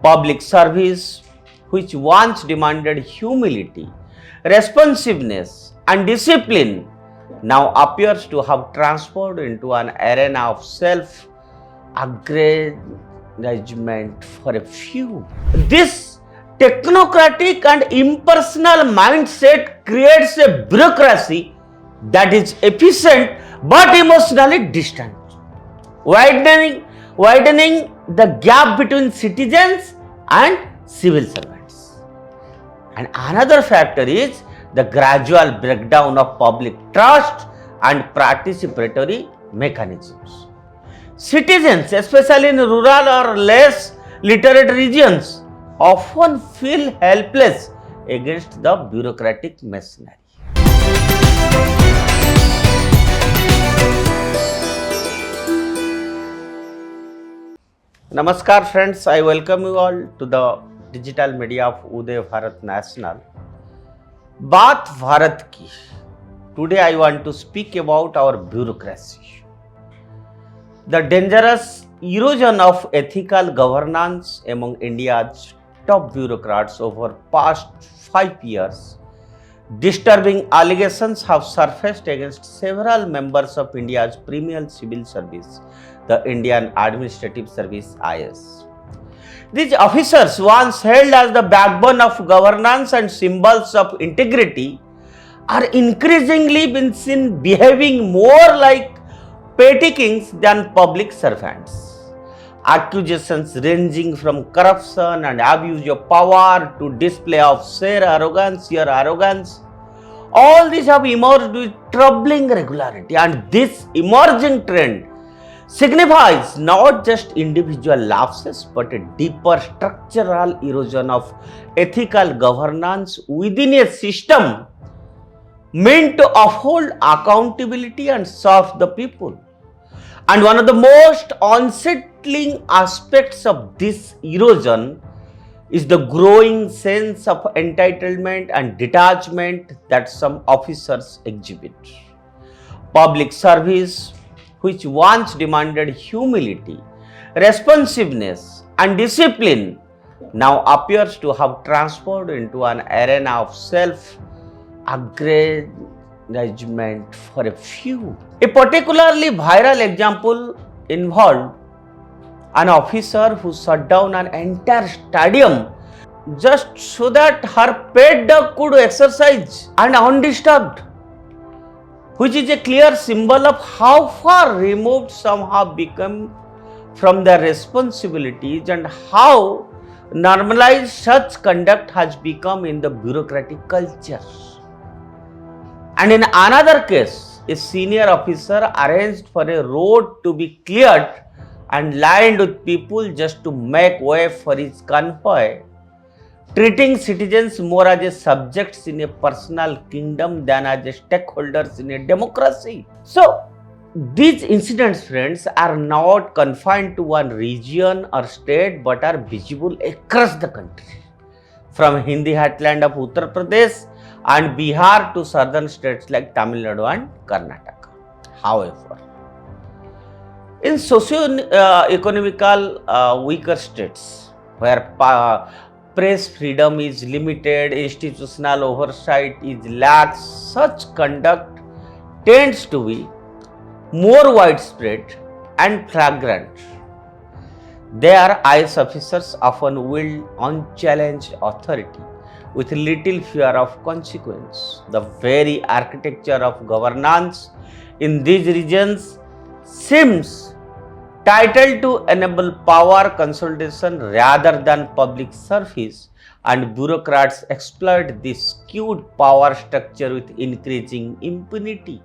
Public service, which once demanded humility, responsiveness, and discipline, now appears to have transformed into an arena of self-aggrandizement for a few. This technocratic and impersonal mindset creates a bureaucracy that is efficient but emotionally distant, widening the gap between citizens and civil servants. And another factor is the gradual breakdown of public trust and participatory mechanisms. Citizens, especially in rural or less literate regions, often feel helpless against the bureaucratic machinery. Namaskar friends, I welcome you all to the digital media of Uday Bharat National. Baat Bharat ki. Today I want to speak about our bureaucracy. The dangerous erosion of ethical governance among India's top bureaucrats over past 5 years. Disturbing allegations have surfaced against several members of India's premier civil service, the Indian Administrative Service (IS). These officers, once held as the backbone of governance and symbols of integrity, are increasingly been seen behaving more like petty kings than public servants. Accusations ranging from corruption and abuse of power to display of sheer arrogance, all these have emerged with troubling regularity, and this emerging trend signifies not just individual lapses but a deeper structural erosion of ethical governance within a system meant to uphold accountability and serve the people. And one of the most unsettling aspects of this erosion is the growing sense of entitlement and detachment that some officers exhibit. Public service, which once demanded humility, responsiveness, and discipline, now appears to have transformed into an arena of self-aggrandizement for a few. A particularly viral example involved an officer who shut down an entire stadium just so that her pet dog could exercise and undisturbed, which is a clear symbol of how far removed some have become from their responsibilities and how normalized such conduct has become in the bureaucratic culture. And in another case, a senior officer arranged for a road to be cleared and lined with people just to make way for his convoy, treating citizens more as a subjects in a personal kingdom than as a stakeholders in a democracy. So, these incidents, friends, are not confined to one region or state but are visible across the country, from Hindi heartland of Uttar Pradesh and Bihar to southern states like Tamil Nadu and Karnataka. However, in socio-economical weaker states where press freedom is limited, institutional oversight is lax, such conduct tends to be more widespread and flagrant. There, IS officers often wield unchallenged authority with little fear of consequence. The very architecture of governance in these regions seems titled to enable power consolidation rather than public service, and bureaucrats exploit this skewed power structure with increasing impunity.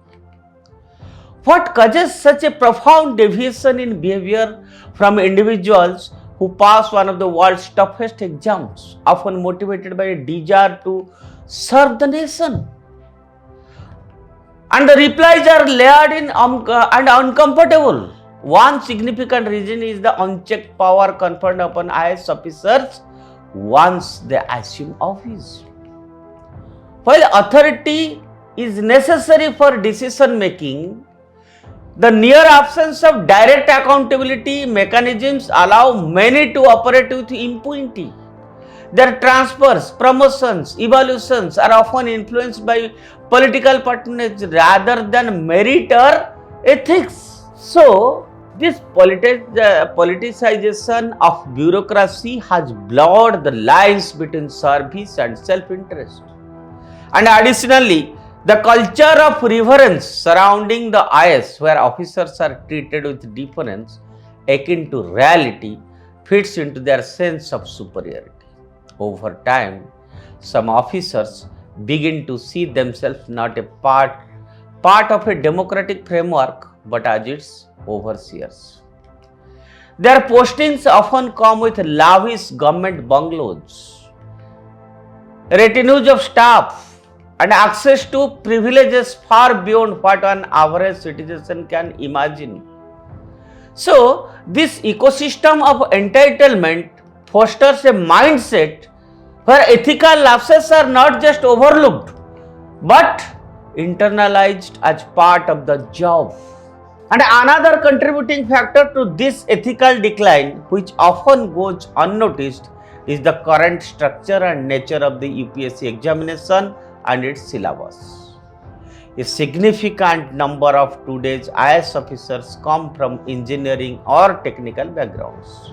What causes such a profound deviation in behavior from individuals who pass one of the world's toughest exams, often motivated by a desire to serve the nation? And the replies are layered in and uncomfortable. One significant reason is the unchecked power conferred upon IS officers once they assume office. While authority is necessary for decision making, The near absence of direct accountability mechanisms allow many to operate with impunity. Their transfers, promotions, evolutions are often influenced by political patronage rather than merit or ethics. So, this politicization of bureaucracy has blurred the lines between service and self-interest. And additionally, the culture of reverence surrounding the IAS, where officers are treated with deference akin to reality, fits into their sense of superiority. Over time, some officers begin to see themselves not a part of a democratic framework but as its overseers. Their postings often come with lavish government bungalows, retinues of staff, and access to privileges far beyond what an average citizen can imagine. So, this ecosystem of entitlement fosters a mindset where ethical lapses are not just overlooked but internalized as part of the job. And another contributing factor to this ethical decline, which often goes unnoticed, is the current structure and nature of the UPSC examination and its syllabus. A significant number of today's IAS officers come from engineering or technical backgrounds,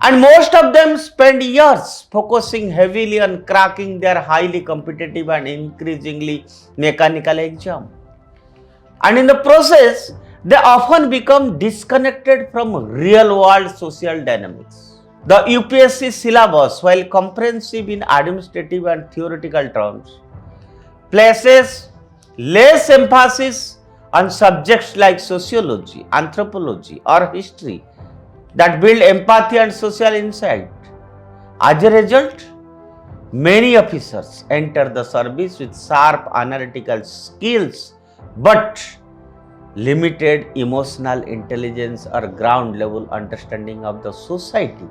and most of them spend years focusing heavily on cracking their highly competitive and increasingly mechanical exam. And in the process, they often become disconnected from real-world social dynamics. The UPSC syllabus, while comprehensive in administrative and theoretical terms, places less emphasis on subjects like sociology, anthropology, or history that build empathy and social insight. As a result, many officers enter the service with sharp analytical skills but limited emotional intelligence or ground level understanding of the society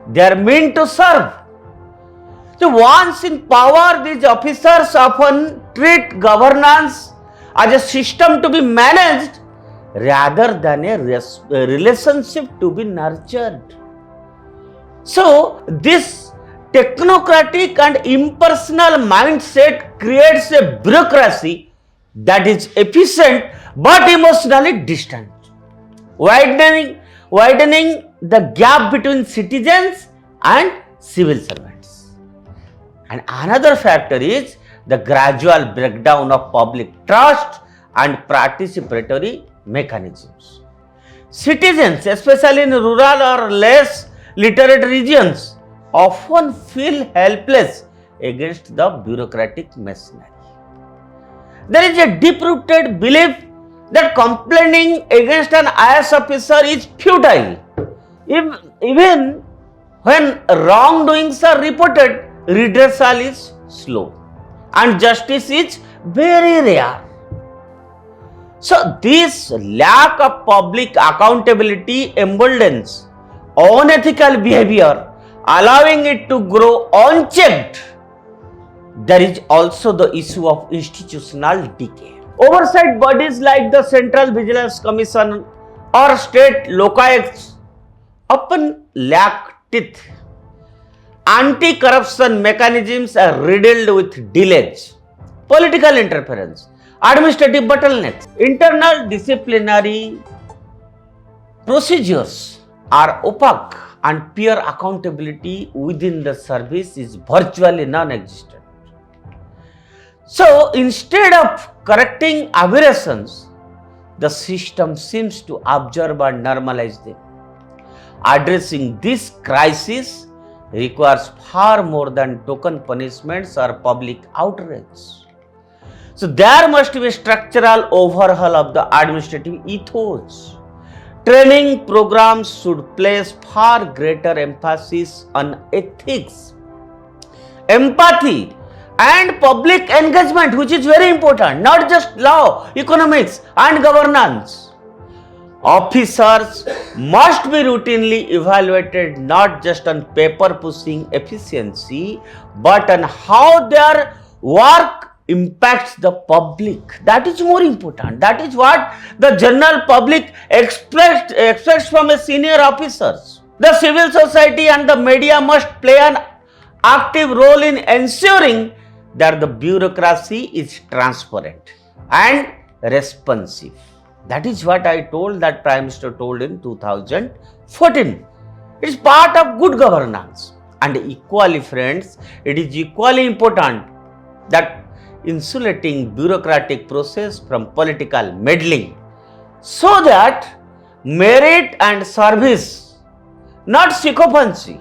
they are meant to serve. So once in power, these officers often treat governance as a system to be managed rather than a relationship to be nurtured. So this technocratic and impersonal mindset creates a bureaucracy that is efficient but emotionally distant, widening the gap between citizens and civil servants. And another factor is the gradual breakdown of public trust and participatory mechanisms. Citizens, especially in rural or less literate regions, often feel helpless against the bureaucratic machinery. There is a deep-rooted belief that complaining against an IAS officer is futile. Even when wrongdoings are reported, redressal is slow and justice is very rare. So this lack of public accountability emboldens unethical behavior, allowing it to grow unchecked. There is also the issue of institutional decay. Oversight bodies like the Central Vigilance Commission or state locates often lack teeth. Anti-corruption mechanisms are riddled with delays, political interference, administrative bottlenecks. Internal disciplinary procedures are opaque and peer accountability within the service is virtually non-existent. So instead of correcting aberrations, the system seems to observe and normalize them. Addressing this crisis requires far more than token punishments or public outrage. So there must be a structural overhaul of the administrative ethos. Training programs should place far greater emphasis on ethics, empathy, and public engagement, which is very important, not just law, economics, and governance. Officers must be routinely evaluated not just on paper pushing efficiency, but on how their work impacts the public. That is more important. That is what the general public expects from a senior officers. The civil society and the media must play an active role in ensuring that the bureaucracy is transparent and responsive. That is what I told, that Prime Minister told in 2014. It is part of good governance. And equally, friends, it is equally important that insulating bureaucratic process from political meddling, so that merit and service, not sycophancy,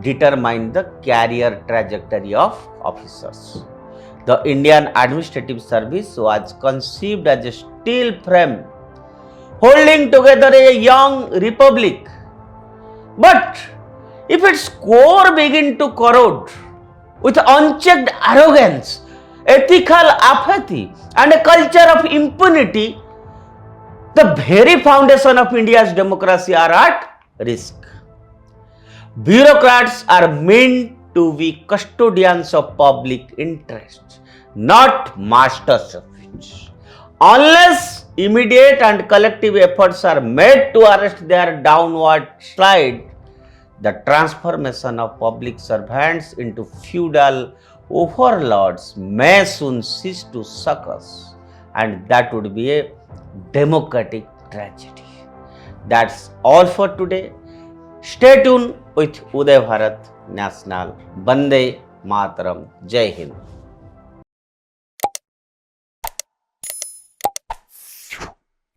determine the career trajectory of officers. The Indian Administrative Service was conceived as a steel frame holding together a young republic. But if its core begin to corrode with unchecked arrogance, ethical apathy, and a culture of impunity, the very foundation of India's democracy are at risk. Bureaucrats are meant to be custodians of public interest, not masters of it. Unless immediate and collective efforts are made to arrest their downward slide, the transformation of public servants into feudal overlords may soon cease to suck us, and that would be a democratic tragedy. That's all for today. Stay tuned with Uday Bharat National. Bande Mataram. Jai Hind.